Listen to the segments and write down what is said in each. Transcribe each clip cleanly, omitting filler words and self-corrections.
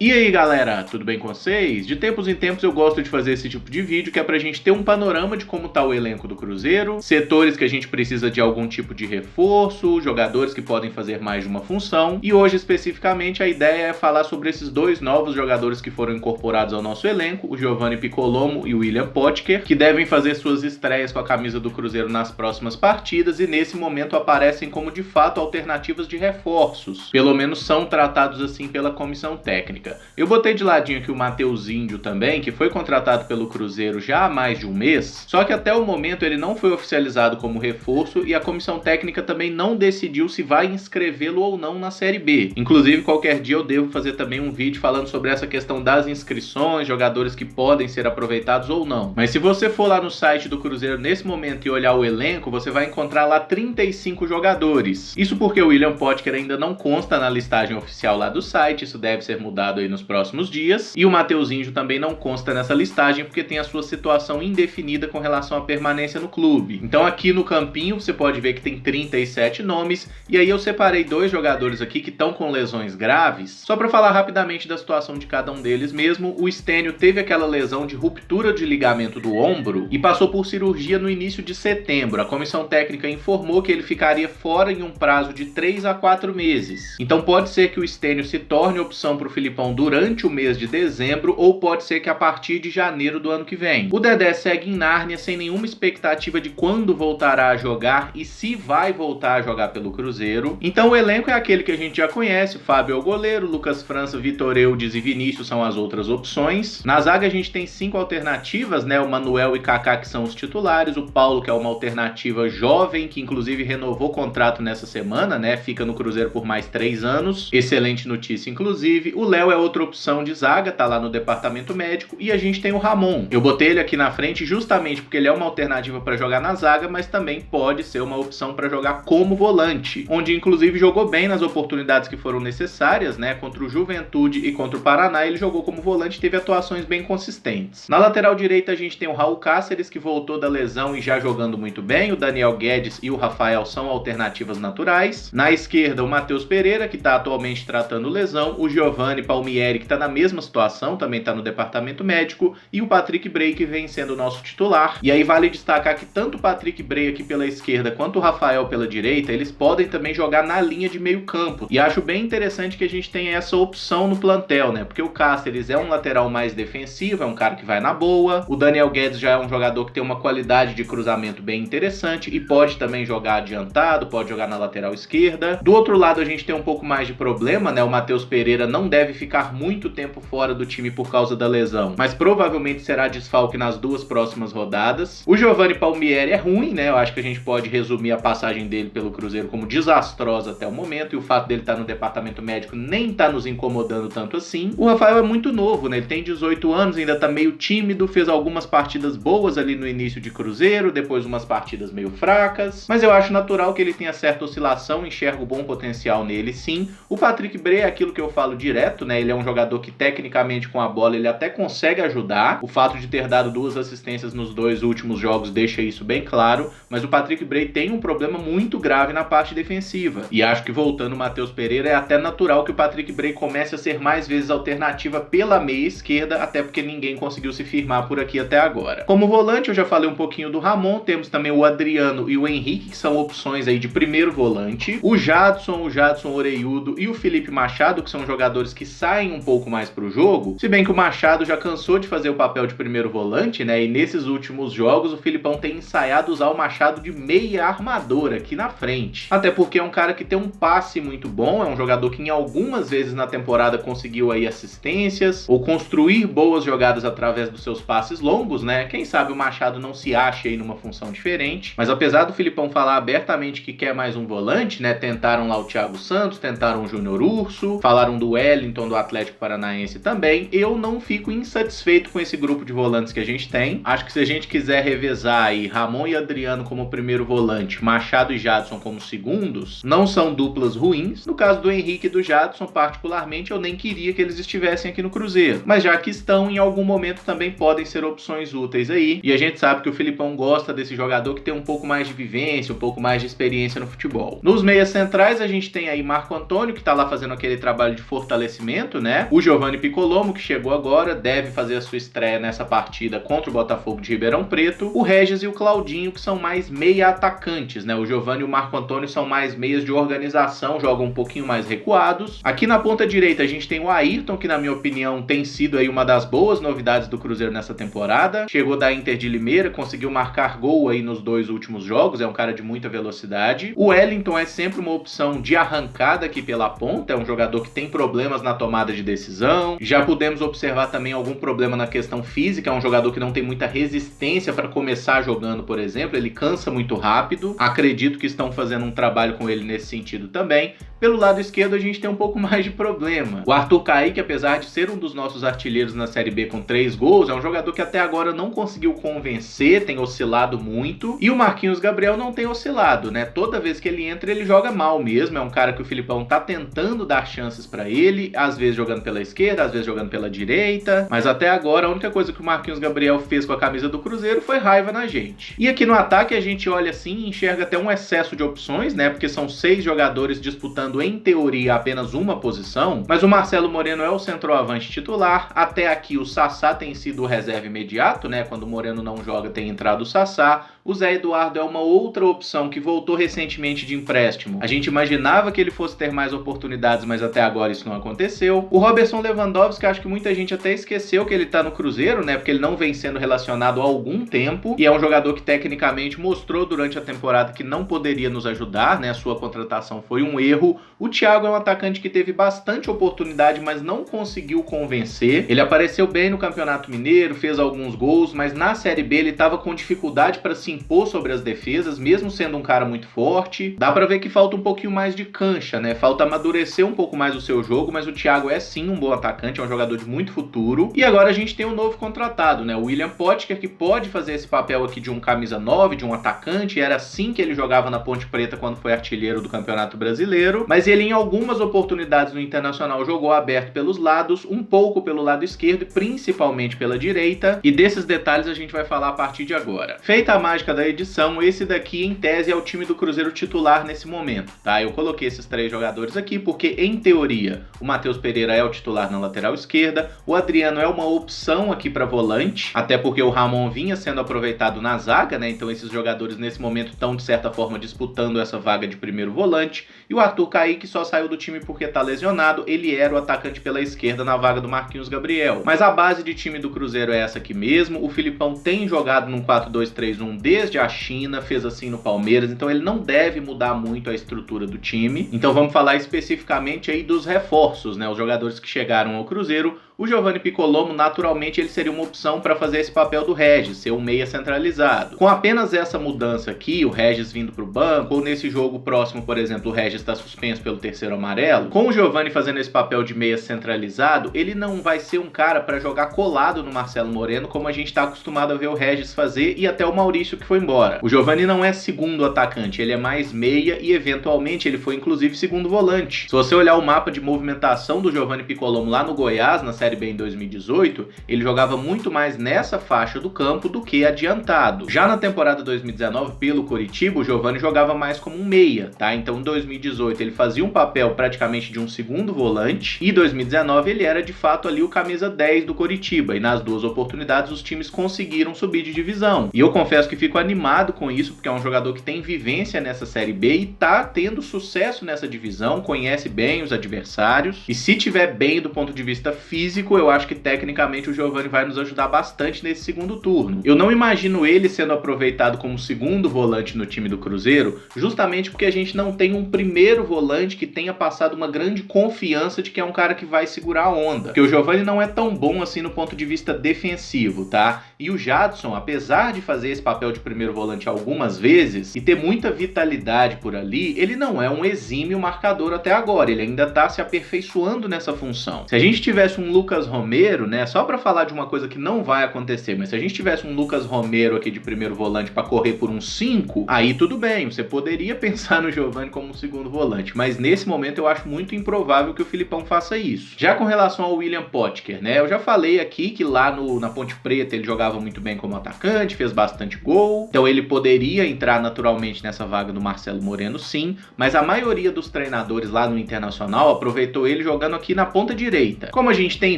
E aí galera, tudo bem com vocês? De tempos em tempos eu gosto de fazer esse tipo de vídeo que é pra gente ter um panorama de como tá o elenco do Cruzeiro, setores que a gente precisa de algum tipo de reforço, jogadores que podem fazer mais de uma função, e hoje especificamente a ideia é falar sobre esses dois novos jogadores que foram incorporados ao nosso elenco, o Giovanni Piccolomo e o William Potker, que devem fazer suas estreias com a camisa do Cruzeiro nas próximas partidas e nesse momento aparecem como de fato alternativas de reforços, pelo menos são tratados assim pela comissão técnica. Eu botei de ladinho aqui o Matheus Índio também, que foi contratado pelo Cruzeiro já há mais de um mês, só que até o momento ele não foi oficializado como reforço e a comissão técnica também não decidiu se vai inscrevê-lo ou não na Série B. Inclusive, qualquer dia eu devo fazer também um vídeo falando sobre essa questão das inscrições, jogadores que podem ser aproveitados ou não. Mas se você for lá no site do Cruzeiro nesse momento e olhar o elenco, você vai encontrar lá 35 jogadores. Isso porque o William Potker ainda não consta na listagem oficial lá do site, isso deve ser mudado aí nos próximos dias, e o Matheus Índio também não consta nessa listagem porque tem a sua situação indefinida com relação à permanência no clube. Então aqui no campinho você pode ver que tem 37 nomes, e aí eu separei dois jogadores aqui que estão com lesões graves, só para falar rapidamente da situação de cada um deles mesmo. O Stênio teve aquela lesão de ruptura de ligamento do ombro e passou por cirurgia no início de setembro. A comissão técnica informou que ele ficaria fora em um prazo de 3 a 4 meses. Então pode ser que o Stênio se torne opção para o Filipão durante o mês de dezembro, ou pode ser que a partir de janeiro do ano que vem. O Dedé segue em Nárnia sem nenhuma expectativa de quando voltará a jogar e se vai voltar a jogar pelo Cruzeiro. Então o elenco é aquele que a gente já conhece: o Fábio é o goleiro, Lucas França, Vitor Eudes e Vinícius são as outras opções. Na zaga a gente tem 5 alternativas, né? O Manuel e Kaká que são os titulares, o Paulo que é uma alternativa jovem, que inclusive renovou o contrato nessa semana, né? Fica no Cruzeiro por mais 3 anos, excelente notícia inclusive. O Léo é outra opção de zaga, tá lá no departamento médico, e a gente tem o Ramon. Eu botei ele aqui na frente justamente porque ele é uma alternativa para jogar na zaga, mas também pode ser uma opção para jogar como volante, onde inclusive jogou bem nas oportunidades que foram necessárias, né? Contra o Juventude e contra o Paraná ele jogou como volante e teve atuações bem consistentes. Na lateral direita a gente tem o Raul Cáceres, que voltou da lesão e já jogando muito bem. O Daniel Guedes e o Rafael são alternativas naturais. Na esquerda o Matheus Pereira, que está atualmente tratando lesão, o Giovanni Palmieri, que está na mesma situação, também está no departamento médico, e o Patrick Bray, que vem sendo o nosso titular. E aí vale destacar que tanto o Patrick Bray aqui pela esquerda quanto o Rafael pela direita, eles podem também jogar na linha de meio campo. E acho bem interessante que a gente tenha essa opção no plantel, né? Porque o Cáceres é um lateral mais defensivo, é um cara que vai na boa. O Daniel Guedes já é um jogador que tem uma qualidade de cruzamento bem interessante e pode também jogar adiantado, pode jogar na lateral esquerda. Do outro lado a gente tem um pouco mais de problema, né? O Matheus Pereira não deve ficar muito tempo fora do time por causa da lesão, mas provavelmente será desfalque nas 2 próximas rodadas. O Giovanni Palmieri é ruim, né? Eu acho que a gente pode resumir a passagem dele pelo Cruzeiro como desastrosa até o momento, e o fato dele estar no departamento médico nem tá nos incomodando tanto assim. O Rafael é muito novo, né? Ele tem 18 anos, ainda tá meio tímido, fez algumas partidas boas ali no início de Cruzeiro, depois umas partidas meio fracas, mas eu acho natural que ele tenha certa oscilação, enxergo bom potencial nele sim. O Patrick Bray é aquilo que eu falo direto, né? Ele é um jogador que tecnicamente com a bola ele até consegue ajudar. O fato de ter dado 2 assistências nos 2 últimos jogos deixa isso bem claro, mas o Patrick Bray tem um problema muito grave na parte defensiva. E acho que voltando o Matheus Pereira é até natural que o Patrick Bray comece a ser mais vezes alternativa pela meia esquerda, até porque ninguém conseguiu se firmar por aqui até agora. Como volante eu já falei um pouquinho do Ramon, temos também o Adriano e o Henrique, que são opções aí de primeiro volante. O Jadson Oreiudo e o Felipe Machado, que são jogadores que saem um pouco mais pro jogo, se bem que o Machado já cansou de fazer o papel de primeiro volante, né? E nesses últimos jogos o Filipão tem ensaiado usar o Machado de meia armador aqui na frente. Até porque é um cara que tem um passe muito bom, é um jogador que em algumas vezes na temporada conseguiu aí assistências ou construir boas jogadas através dos seus passes longos, né? Quem sabe o Machado não se ache aí numa função diferente. Mas apesar do Filipão falar abertamente que quer mais um volante, né? Tentaram lá o Thiago Santos, tentaram o Júnior Urso, falaram do Wellington do Atlético Paranaense também. Eu não fico insatisfeito com esse grupo de volantes que a gente tem. Acho que se a gente quiser revezar aí Ramon e Adriano como primeiro volante, Machado e Jadson como segundos, não são duplas ruins. No caso do Henrique e do Jadson, particularmente, eu nem queria que eles estivessem aqui no Cruzeiro. Mas já que estão, em algum momento também podem ser opções úteis aí. E a gente sabe que o Filipão gosta desse jogador que tem um pouco mais de vivência, um pouco mais de experiência no futebol. Nos meias centrais a gente tem aí Marco Antônio, que tá lá fazendo aquele trabalho de fortalecimento, momento, né? O Giovanni Piccolomo, que chegou agora, deve fazer a sua estreia nessa partida contra o Botafogo de Ribeirão Preto. O Regis e o Claudinho, que são mais meia atacantes, né? O Giovanni e o Marco Antônio são mais meias de organização, jogam um pouquinho mais recuados. Aqui na ponta direita a gente tem o Ayrton, que na minha opinião tem sido aí uma das boas novidades do Cruzeiro nessa temporada. Chegou da Inter de Limeira, conseguiu marcar gol aí nos 2 últimos jogos, é um cara de muita velocidade. O Wellington é sempre uma opção de arrancada aqui pela ponta, é um jogador que tem problemas na tomada de decisão. Já pudemos observar também algum problema na questão física, é um jogador que não tem muita resistência para começar jogando, por exemplo, ele cansa muito rápido. Acredito que estão fazendo um trabalho com ele nesse sentido também. Pelo lado esquerdo a gente tem um pouco mais de problema. O Arthur Kaique, apesar de ser um dos nossos artilheiros na Série B com 3 gols, é um jogador que até agora não conseguiu convencer, tem oscilado muito. E o Marquinhos Gabriel não tem oscilado, né? Toda vez que ele entra, ele joga mal mesmo. É um cara que o Filipão tá tentando dar chances pra ele, às vezes jogando pela esquerda, às vezes jogando pela direita. Mas até agora, a única coisa que o Marquinhos Gabriel fez com a camisa do Cruzeiro foi raiva na gente. E aqui no ataque a gente olha assim e enxerga até um excesso de opções, né? Porque são 6 jogadores disputando em teoria apenas uma posição, mas o Marcelo Moreno é o centroavante titular. Até aqui o Sassá tem sido o reserva imediato, né? Quando o Moreno não joga tem entrado o Sassá. O Zé Eduardo é uma outra opção que voltou recentemente de empréstimo. A gente imaginava que ele fosse ter mais oportunidades, mas até agora isso não aconteceu. O Roberson Lewandowski, acho que muita gente até esqueceu que ele tá no Cruzeiro, né? Porque ele não vem sendo relacionado há algum tempo e é um jogador que tecnicamente mostrou durante a temporada que não poderia nos ajudar, né? A sua contratação foi um erro. O Thiago é um atacante que teve bastante oportunidade, mas não conseguiu convencer. Ele apareceu bem no Campeonato Mineiro, fez alguns gols, mas na Série B ele estava com dificuldade para se impor sobre as defesas, mesmo sendo um cara muito forte. Dá pra ver que falta um pouquinho mais de cancha, né? Falta amadurecer um pouco mais o seu jogo, mas o Thiago é sim um bom atacante, é um jogador de muito futuro. E agora a gente tem um novo contratado, né? O William Potker, que pode fazer esse papel aqui de um camisa 9, de um atacante. Era assim que ele jogava na Ponte Preta quando foi artilheiro do Campeonato Brasileiro. Mas ele em algumas oportunidades no Internacional jogou aberto pelos lados, um pouco pelo lado esquerdo e principalmente pela direita. E desses detalhes a gente vai falar a partir de agora. Feita a mágica da edição, esse daqui em tese é o time do Cruzeiro titular nesse momento, tá? Eu coloquei esses 3 jogadores aqui porque em teoria o Matheus Pereira é o titular na lateral esquerda, o Adriano é uma opção aqui para volante, até porque o Ramon vinha sendo aproveitado na zaga, né? Então esses jogadores nesse momento estão de certa forma disputando essa vaga de primeiro volante, e o Arthur Kaique só saiu do time porque tá lesionado, ele era o atacante pela esquerda na vaga do Marquinhos Gabriel. Mas a base de time do Cruzeiro é essa aqui mesmo. O Filipão tem jogado num 4-2-3-1 desde a China, fez assim no Palmeiras, então ele não deve mudar muito a estrutura do time. Então vamos falar especificamente aí dos reforços, né? Os jogadores que chegaram ao Cruzeiro. O Giovanni Piccolomo, naturalmente, ele seria uma opção para fazer esse papel do Regis, ser um meia centralizado. Com apenas essa mudança aqui, o Regis vindo para o banco, ou nesse jogo próximo, por exemplo, o Regis está suspenso pelo terceiro amarelo, com o Giovanni fazendo esse papel de meia centralizado, ele não vai ser um cara para jogar colado no Marcelo Moreno, como a gente está acostumado a ver o Regis fazer, e até o Maurício que foi embora. O Giovanni não é segundo atacante, ele é mais meia e eventualmente ele foi inclusive segundo volante. Se você olhar o mapa de movimentação do Giovanni Piccolomo lá no Goiás, na Série B em 2018, ele jogava muito mais nessa faixa do campo do que adiantado. Já na temporada 2019, pelo Coritiba, o Giovanni jogava mais como um meia, tá? Então em 2018 ele fazia um papel praticamente de um segundo volante, e em 2019 ele era de fato ali o camisa 10 do Coritiba, e nas 2 oportunidades os times conseguiram subir de divisão. E eu confesso que fico animado com isso, porque é um jogador que tem vivência nessa Série B e tá tendo sucesso nessa divisão, conhece bem os adversários, e se tiver bem do ponto de vista físico, eu acho que tecnicamente o Giovanni vai nos ajudar bastante nesse segundo turno. Eu não imagino ele sendo aproveitado como segundo volante no time do Cruzeiro, justamente porque a gente não tem um primeiro volante que tenha passado uma grande confiança de que é um cara que vai segurar a onda. Porque o Giovanni não é tão bom assim no ponto de vista defensivo, tá? E o Jadson, apesar de fazer esse papel de primeiro volante algumas vezes e ter muita vitalidade por ali, ele não é um exímio marcador até agora, ele ainda tá se aperfeiçoando nessa função. Se a gente tivesse um Lucas Romero, né, só pra falar de uma coisa que não vai acontecer, mas se a gente tivesse um Lucas Romero aqui de primeiro volante pra correr por um 5, aí tudo bem, você poderia pensar no Giovanni como um segundo volante, mas nesse momento eu acho muito improvável que o Filipão faça isso. Já com relação ao William Potker, né, eu já falei aqui que lá na Ponte Preta ele jogava jogava muito bem como atacante, fez bastante gol, então ele poderia entrar naturalmente nessa vaga do Marcelo Moreno, sim, mas a maioria dos treinadores lá no Internacional aproveitou ele jogando aqui na ponta direita. Como a gente tem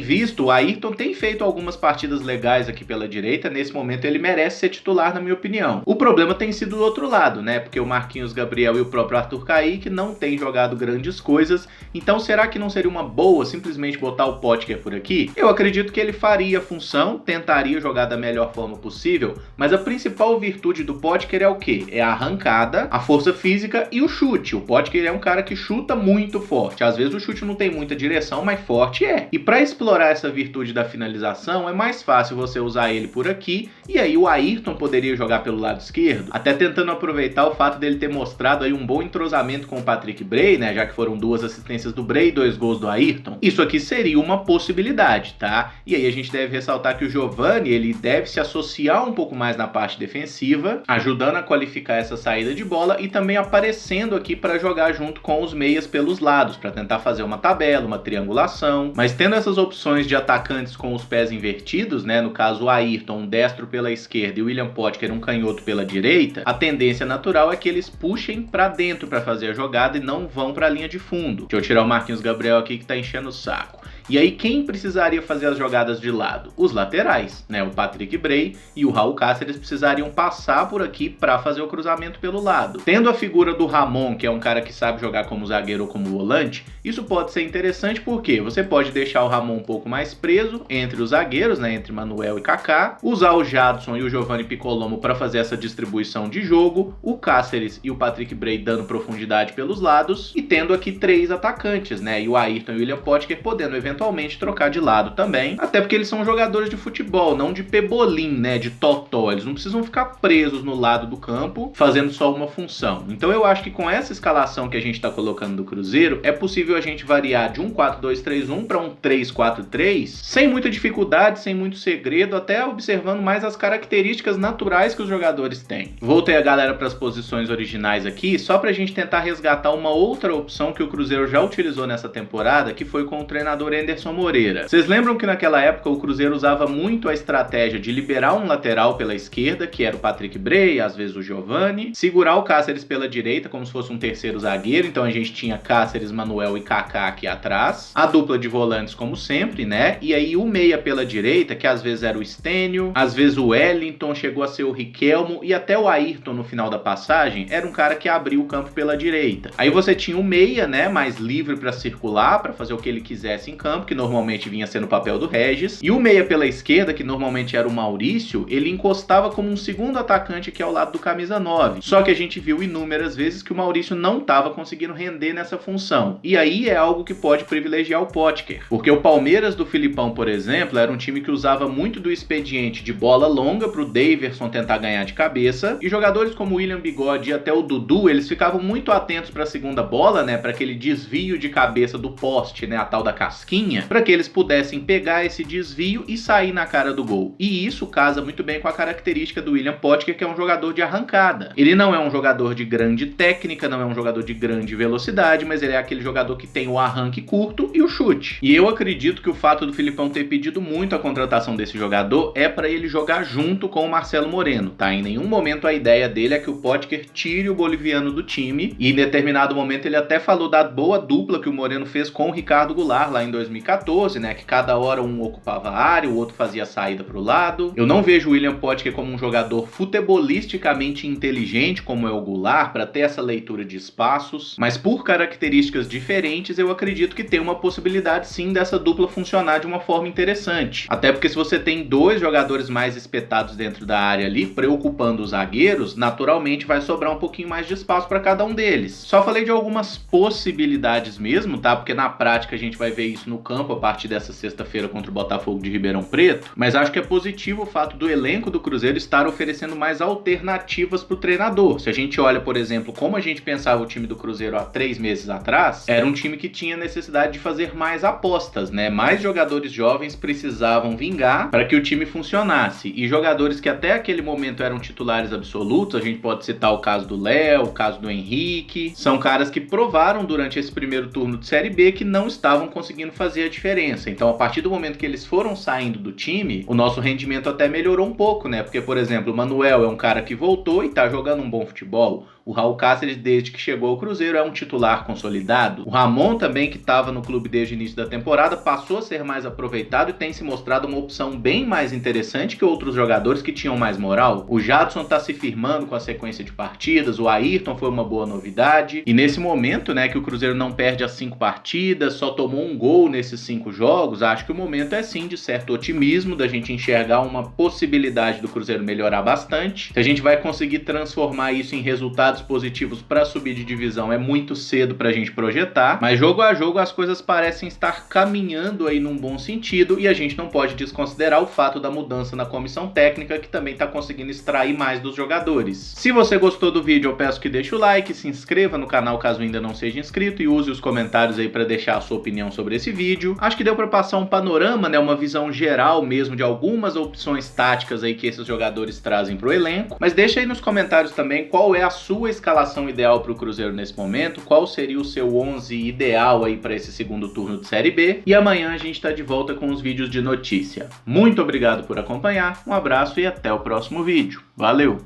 visto, o Ayrton tem feito algumas partidas legais aqui pela direita, nesse momento ele merece ser titular, na minha opinião. O problema tem sido do outro lado, né, porque o Marquinhos Gabriel e o próprio Arthur Kaique não têm jogado grandes coisas, então será que não seria uma boa simplesmente botar o Potker por aqui? Eu acredito que ele faria a função, tentaria jogar da melhor forma possível, mas a principal virtude do Potker é o quê? É a arrancada, a força física e o chute. O Potker é um cara que chuta muito forte, às vezes o chute não tem muita direção, mas forte é. E para explorar essa virtude da finalização, é mais fácil você usar ele por aqui, e aí o Ayrton poderia jogar pelo lado esquerdo, até tentando aproveitar o fato dele ter mostrado aí um bom entrosamento com o Patrick Bray, né, já que foram 2 assistências do Bray e 2 gols do Ayrton. Isso aqui seria uma possibilidade, tá? E aí a gente deve ressaltar que o Giovani, ele deve se associar um pouco mais na parte defensiva, ajudando a qualificar essa saída de bola e também aparecendo aqui para jogar junto com os meias pelos lados, para tentar fazer uma tabela, uma triangulação. Mas tendo essas opções de atacantes com os pés invertidos, né, no caso o Ayrton, um destro pela esquerda e o William Potker, um canhoto pela direita, a tendência natural é que eles puxem para dentro para fazer a jogada e não vão para a linha de fundo. Deixa eu tirar o Marquinhos Gabriel aqui que tá enchendo o saco. E aí quem precisaria fazer as jogadas de lado? Os laterais, né? O Patrick Bray e o Raul Cáceres precisariam passar por aqui para fazer o cruzamento pelo lado. Tendo a figura do Ramon, que é um cara que sabe jogar como zagueiro ou como volante, isso pode ser interessante porque você pode deixar o Ramon um pouco mais preso entre os zagueiros, né? Entre Manuel e Kaká, usar o Jadson e o Giovanni Piccolomo para fazer essa distribuição de jogo, o Cáceres e o Patrick Bray dando profundidade pelos lados e tendo aqui 3 atacantes, né? E o Ayrton e o William Potker podendo eventualmente trocar de lado também, até porque eles são jogadores de futebol, não de pebolim, né, de totó, eles não precisam ficar presos no lado do campo, fazendo só uma função. Então eu acho que com essa escalação que a gente está colocando do Cruzeiro, é possível a gente variar de um 4-2-3-1 para um 3-4-3, sem muita dificuldade, sem muito segredo, até observando mais as características naturais que os jogadores têm. Voltei a galera para as posições originais aqui, só para a gente tentar resgatar uma outra opção que o Cruzeiro já utilizou nessa temporada, que foi com o treinador Anderson Moreira. Vocês lembram que naquela época o Cruzeiro usava muito a estratégia de liberar um lateral pela esquerda, que era o Patrick Bray, às vezes o Giovani, segurar o Cáceres pela direita como se fosse um terceiro zagueiro, então a gente tinha Cáceres, Manuel e Kaká aqui atrás, a dupla de volantes como sempre, né, e aí o meia pela direita, que às vezes era o Stênio, às vezes o Wellington, chegou a ser o Riquelmo e até o Ayrton no final da passagem, era um cara que abria o campo pela direita. Aí você tinha o meia, né, mais livre para circular, para fazer o que ele quisesse em campo, que normalmente vinha sendo o papel do Regis, e o meia pela esquerda, que normalmente era o Maurício, ele encostava como um segundo atacante aqui ao lado do camisa 9. Só que a gente viu inúmeras vezes que o Maurício não estava conseguindo render nessa função. E aí é algo que pode privilegiar o Potker, porque o Palmeiras do Filipão, por exemplo, era um time que usava muito do expediente de bola longa para o Daverson tentar ganhar de cabeça, e jogadores como o William Bigode e até o Dudu, eles ficavam muito atentos para a segunda bola, né, para aquele desvio de cabeça do poste, né, a tal da casquinha, para que eles pudessem pegar esse desvio e sair na cara do gol. E isso casa muito bem com a característica do William Potker, que é um jogador de arrancada. Ele não é um jogador de grande técnica, não é um jogador de grande velocidade, mas ele é aquele jogador que tem o arranque curto e o chute. E eu acredito que o fato do Filipão ter pedido muito a contratação desse jogador é para ele jogar junto com o Marcelo Moreno, tá? Em nenhum momento a ideia dele é que o Potker tire o boliviano do time, e em determinado momento ele até falou da boa dupla que o Moreno fez com o Ricardo Goulart lá em 2014, né, que cada hora um ocupava a área, o outro fazia a saída pro lado. Eu não vejo o William Potker como um jogador futebolisticamente inteligente, como é o Goulart, para ter essa leitura de espaços, mas por características diferentes, eu acredito que tem uma possibilidade sim dessa dupla funcionar de uma forma interessante. Até porque se você tem 2 jogadores mais espetados dentro da área ali, preocupando os zagueiros, naturalmente vai sobrar um pouquinho mais de espaço para cada um deles. Só falei de algumas possibilidades mesmo, tá? Porque na prática a gente vai ver isso no campo a partir dessa sexta-feira contra o Botafogo de Ribeirão Preto, mas acho que é positivo o fato do elenco do Cruzeiro estar oferecendo mais alternativas para o treinador. Se a gente olha, por exemplo, como a gente pensava o time do Cruzeiro há 3 meses atrás, era um time que tinha necessidade de fazer mais apostas, né? Mais jogadores jovens precisavam vingar para que o time funcionasse, e jogadores que até aquele momento eram titulares absolutos, a gente pode citar o caso do Léo, o caso do Henrique, são caras que provaram durante esse primeiro turno de Série B que não estavam conseguindo fazer fazer a diferença. Então, a partir do momento que eles foram saindo do time, o nosso rendimento até melhorou um pouco, né? Porque, por exemplo, o Manuel é um cara que voltou e tá jogando um bom futebol. O Raul Cáceres, desde que chegou ao Cruzeiro, é um titular consolidado. O Ramon também, que estava no clube desde o início da temporada, passou a ser mais aproveitado e tem se mostrado uma opção bem mais interessante que outros jogadores que tinham mais moral. O Jadson está se firmando com a sequência de partidas, o Ayrton foi uma boa novidade. E nesse momento, né, que o Cruzeiro não perde as 5 partidas, só tomou um gol nesses 5 jogos, acho que o momento é sim de certo otimismo, da gente enxergar uma possibilidade do Cruzeiro melhorar bastante. Se a gente vai conseguir transformar isso em resultados positivos para subir de divisão, é muito cedo para a gente projetar, mas jogo a jogo as coisas parecem estar caminhando aí num bom sentido e a gente não pode desconsiderar o fato da mudança na comissão técnica, que também está conseguindo extrair mais dos jogadores. Se você gostou do vídeo, eu peço que deixe o like, se inscreva no canal caso ainda não seja inscrito e use os comentários aí para deixar a sua opinião sobre esse vídeo. Acho que deu para passar um panorama, né, uma visão geral mesmo de algumas opções táticas aí que esses jogadores trazem para o elenco, mas deixa aí nos comentários também qual é a sua escalação ideal para o Cruzeiro nesse momento, qual seria o seu 11 ideal aí para esse segundo turno de Série B, e amanhã a gente está de volta com os vídeos de notícia. Muito obrigado por acompanhar, um abraço e até o próximo vídeo. Valeu!